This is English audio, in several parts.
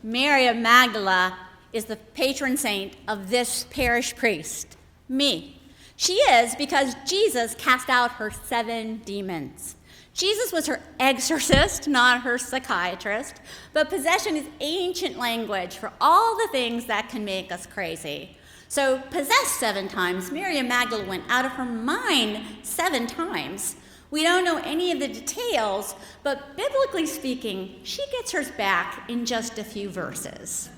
Mary of Magdala is the patron saint of this parish priest, me. She is because Jesus cast out her 7 demons. Jesus was her exorcist, not her psychiatrist, but possession is ancient language for all the things that can make us crazy. So possessed 7 times, Mary of Magdala went out of her mind 7 times. We don't know any of the details, but biblically speaking, she gets hers back in just a few verses.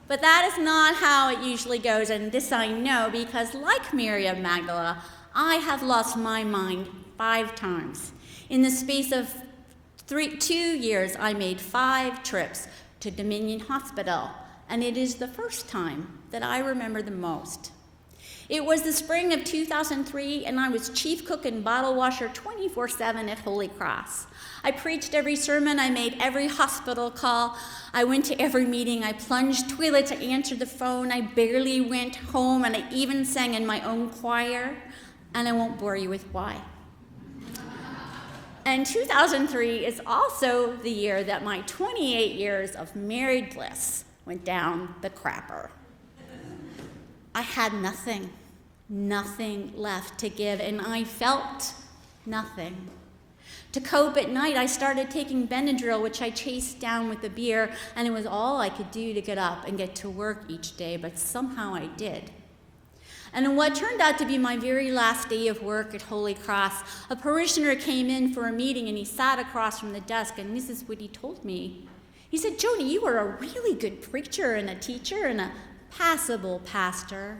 But that is not how it usually goes, and this I know because, like Mary of Magdala, I have lost my mind 5 times. In the space of 2 years, I made 5 trips to Dominion Hospital, and it is the first time that I remember the most. It was the spring of 2003, and I was chief cook and bottle washer 24/7 at Holy Cross. I preached every sermon, I made every hospital call, I went to every meeting, I plunged toilets, I answered the phone, I barely went home, and I even sang in my own choir, and I won't bore you with why. And 2003 is also the year that my 28 years of married bliss went down the crapper. I had nothing left to give, and I felt nothing. To cope at night, I started taking Benadryl, which I chased down with a beer, and it was all I could do to get up and get to work each day, but somehow I did. And in what turned out to be my very last day of work at Holy Cross, a parishioner came in for a meeting, and he sat across from the desk, and this is what he told me. He said, "Joni, you are a really good preacher and a teacher and a passable pastor.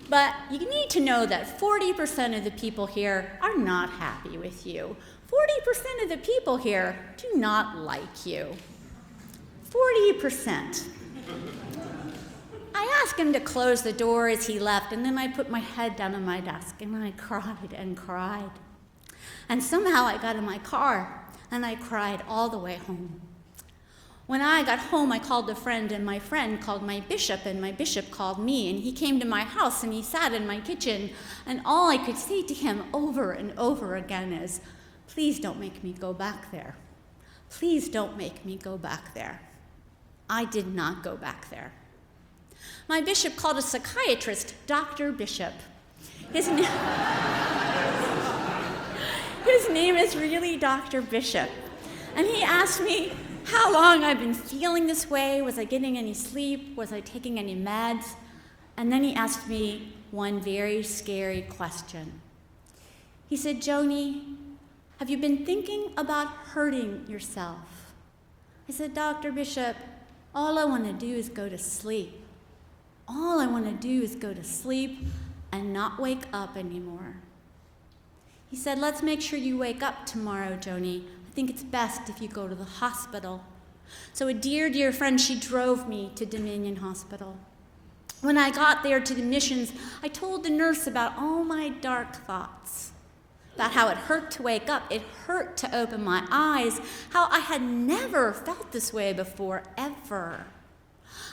But you need to know that 40% of the people here are not happy with you. 40% of the people here do not like you. 40%. I asked him to close the door as he left, and then I put my head down on my desk, and I cried and cried. And somehow I got in my car, and I cried all the way home. When I got home, I called a friend, and my friend called my bishop, and my bishop called me, and he came to my house, and he sat in my kitchen, and all I could say to him over and over again is, "Please don't make me go back there. Please don't make me go back there." I did not go back there. My bishop called a psychiatrist Dr. Bishop. His name is really Dr. Bishop. And he asked me how long I've been feeling this way. Was I getting any sleep? Was I taking any meds? And then he asked me one very scary question. He said, "Joni, have you been thinking about hurting yourself?" I said, "Dr. Bishop, all I want to do is go to sleep. All I want to do is go to sleep and not wake up anymore." He said, "Let's make sure you wake up tomorrow, Joni. I think it's best if you go to the hospital." So a dear, dear friend, she drove me to Dominion Hospital. When I got there to the admissions, I told the nurse about all my dark thoughts, about how it hurt to wake up, it hurt to open my eyes, how I had never felt this way before, ever.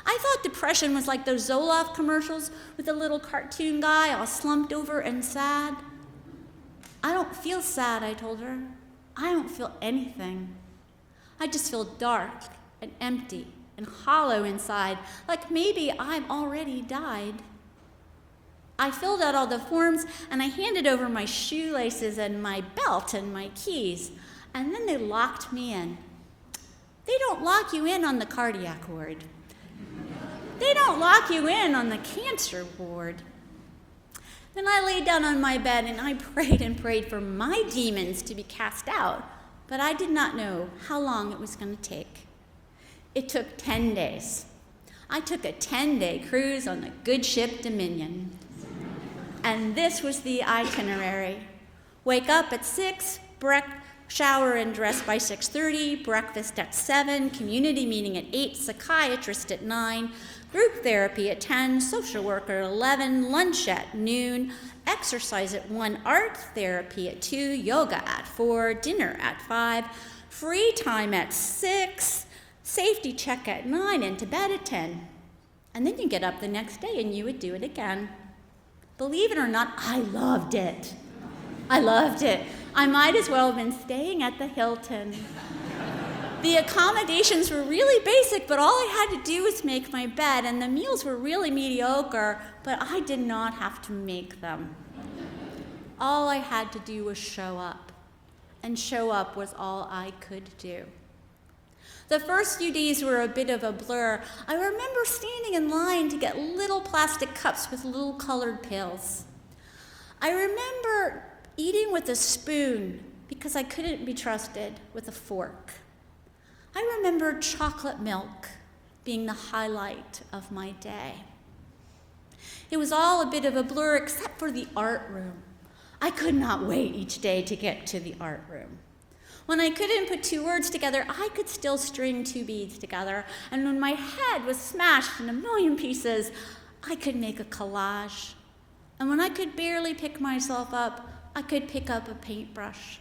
I thought depression was like those Zoloft commercials with the little cartoon guy all slumped over and sad. "I don't feel sad," I told her. "I don't feel anything. I just feel dark and empty and hollow inside, like maybe I've already died." I filled out all the forms, and I handed over my shoelaces and my belt and my keys, and then they locked me in. They don't lock you in on the cardiac ward. They don't lock you in on the cancer ward. Then I laid down on my bed, and I prayed and prayed for my demons to be cast out, but I did not know how long it was going to take. It took 10 days. I took a 10-day cruise on the good ship Dominion. And this was the itinerary. Wake up at 6, shower and dress by 6:30, breakfast at 7, community meeting at 8, psychiatrist at 9, group therapy at 10, social worker at 11, lunch at noon, exercise at 1, art therapy at 2, yoga at 4, dinner at 5, free time at 6, safety check at 9, and to bed at 10. And then you get up the next day and you would do it again. Believe it or not, I loved it. I loved it. I might as well have been staying at the Hilton. The accommodations were really basic, but all I had to do was make my bed, and the meals were really mediocre, but I did not have to make them. All I had to do was show up, and show up was all I could do. The first few days were a bit of a blur. I remember standing in line to get little plastic cups with little colored pills. I remember eating with a spoon because I couldn't be trusted with a fork. I remember chocolate milk being the highlight of my day. It was all a bit of a blur except for the art room. I could not wait each day to get to the art room. When I couldn't put two words together, I could still string two beads together. And when my head was smashed in a million pieces, I could make a collage. And when I could barely pick myself up, I could pick up a paintbrush.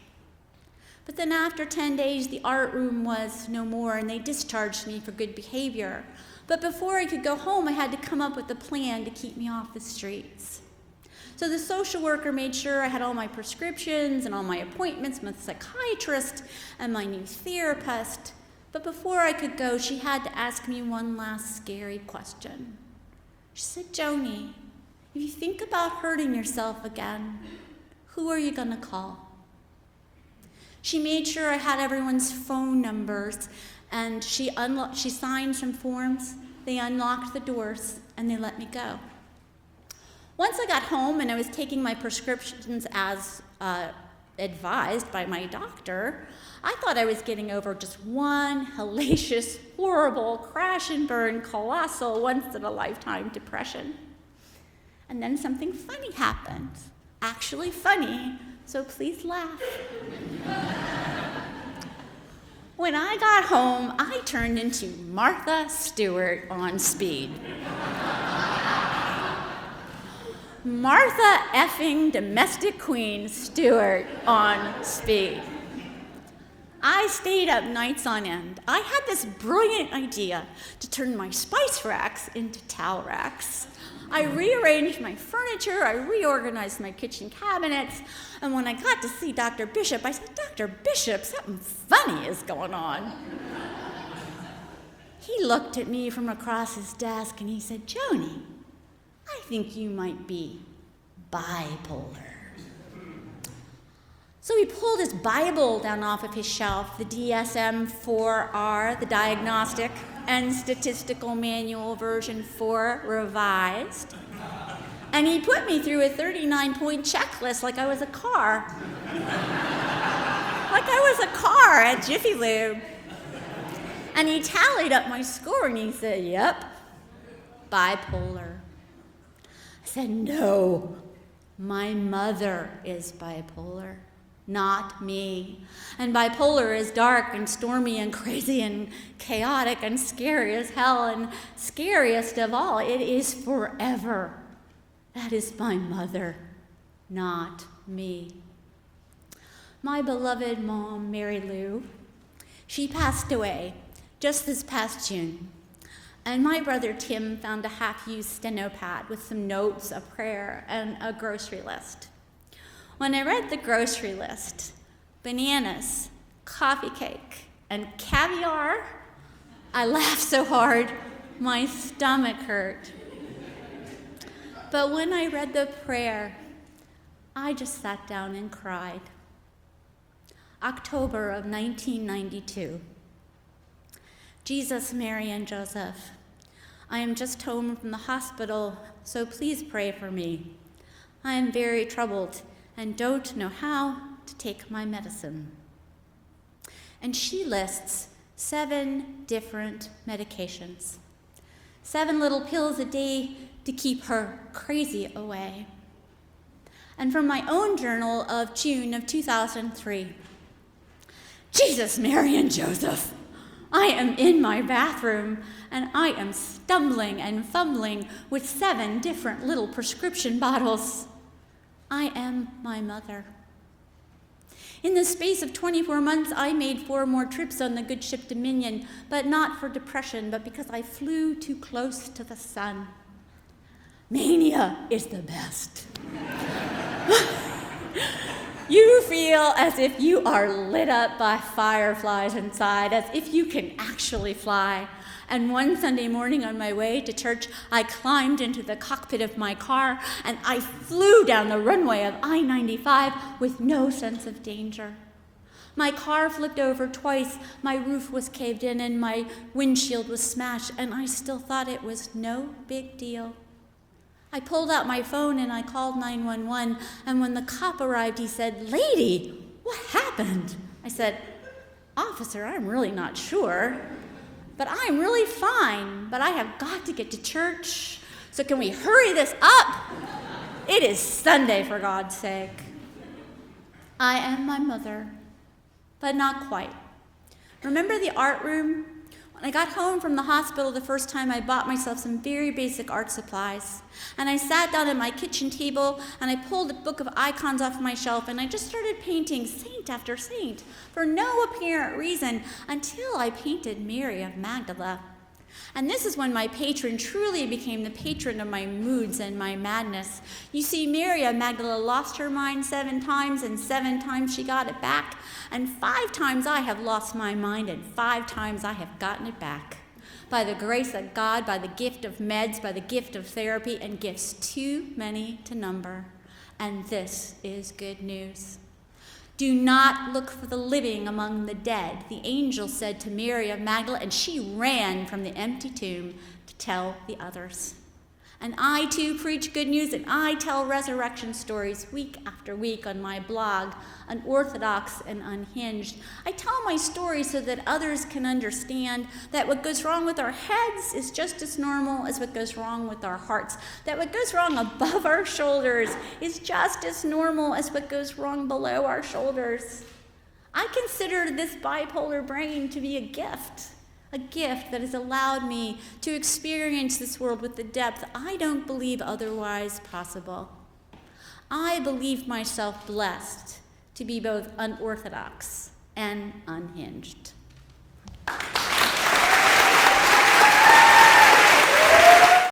But then after 10 days, the art room was no more, and they discharged me for good behavior. But before I could go home, I had to come up with a plan to keep me off the streets. So the social worker made sure I had all my prescriptions and all my appointments with a psychiatrist and my new therapist. But before I could go, she had to ask me one last scary question. She said, "Joni, if you think about hurting yourself again, who are you going to call?" She made sure I had everyone's phone numbers, and she signed some forms. They unlocked the doors, and they let me go. Once I got home and I was taking my prescriptions as advised by my doctor, I thought I was getting over just one hellacious, horrible, crash and burn, colossal, once-in-a-lifetime depression. And then something funny happened. Actually funny, so please laugh. When I got home, I turned into Martha Stewart on speed. Martha effing domestic queen Stewart on speed. I stayed up nights on end. I had this brilliant idea to turn my spice racks into towel racks. I rearranged my furniture, I reorganized my kitchen cabinets, and when I got to see Dr. Bishop, I said, "Dr. Bishop, something funny is going on." He looked at me from across his desk and he said, "Joni, I think you might be bipolar." So he pulled his Bible down off of his shelf, the DSM-4R, the Diagnostic and Statistical Manual version 4 revised. And he put me through a 39-point checklist like I was a car. Like I was a car at Jiffy Lube. And he tallied up my score and he said, "Yep, bipolar." I said, "No, my mother is bipolar, not me. And bipolar is dark and stormy and crazy and chaotic and scary as hell, and scariest of all, it is forever. That is my mother, not me." My beloved mom, Mary Lou, she passed away just this past June. And my brother Tim found a half-used steno pad with some notes, a prayer, and a grocery list. When I read the grocery list, bananas, coffee cake, and caviar, I laughed so hard, my stomach hurt. But when I read the prayer, I just sat down and cried. October of 1992. Jesus, Mary, and Joseph, I am just home from the hospital, so please pray for me. I am very troubled and don't know how to take my medicine. And she lists 7 different medications, 7 little pills a day to keep her crazy away. And from my own journal of June of 2003, Jesus, Mary, and Joseph, I am in my bathroom and I am stumbling and fumbling with 7 different little prescription bottles. I am my mother. In the space of 24 months, I made 4 more trips on the good ship Dominion, but not for depression, but because I flew too close to the sun. Mania is the best. You feel as if you are lit up by fireflies inside, as if you can actually fly. And one Sunday morning on my way to church, I climbed into the cockpit of my car and I flew down the runway of I-95 with no sense of danger. My car flipped over twice, my roof was caved in, and my windshield was smashed, and I still thought it was no big deal. I pulled out my phone and I called 911, and when the cop arrived, he said, "Lady, what happened?" I said, "Officer, I'm really not sure, but I'm really fine, but I have got to get to church, so can we hurry this up? It is Sunday, for God's sake." I am my mother, but not quite. Remember the art room? When I got home from the hospital the first time, I bought myself some very basic art supplies. And I sat down at my kitchen table and I pulled a book of icons off my shelf and I just started painting saint after saint for no apparent reason until I painted Mary of Magdala. And this is when my patron truly became the patron of my moods and my madness. You see, Mary of Magdala lost her mind 7 times, and 7 times she got it back. And 5 times I have lost my mind, and 5 times I have gotten it back. By the grace of God, by the gift of meds, by the gift of therapy, and gifts too many to number. And this is good news. Do not look for the living among the dead, the angel said to Mary of Magdala, and she ran from the empty tomb to tell the others. And I too preach good news, and I tell resurrection stories week after week on my blog, Unorthodox and Unhinged. I tell my stories so that others can understand that what goes wrong with our heads is just as normal as what goes wrong with our hearts, that what goes wrong above our shoulders is just as normal as what goes wrong below our shoulders. I consider this bipolar brain to be a gift that has allowed me to experience this world with the depth I don't believe otherwise possible. I believe myself blessed to be both unorthodox and unhinged.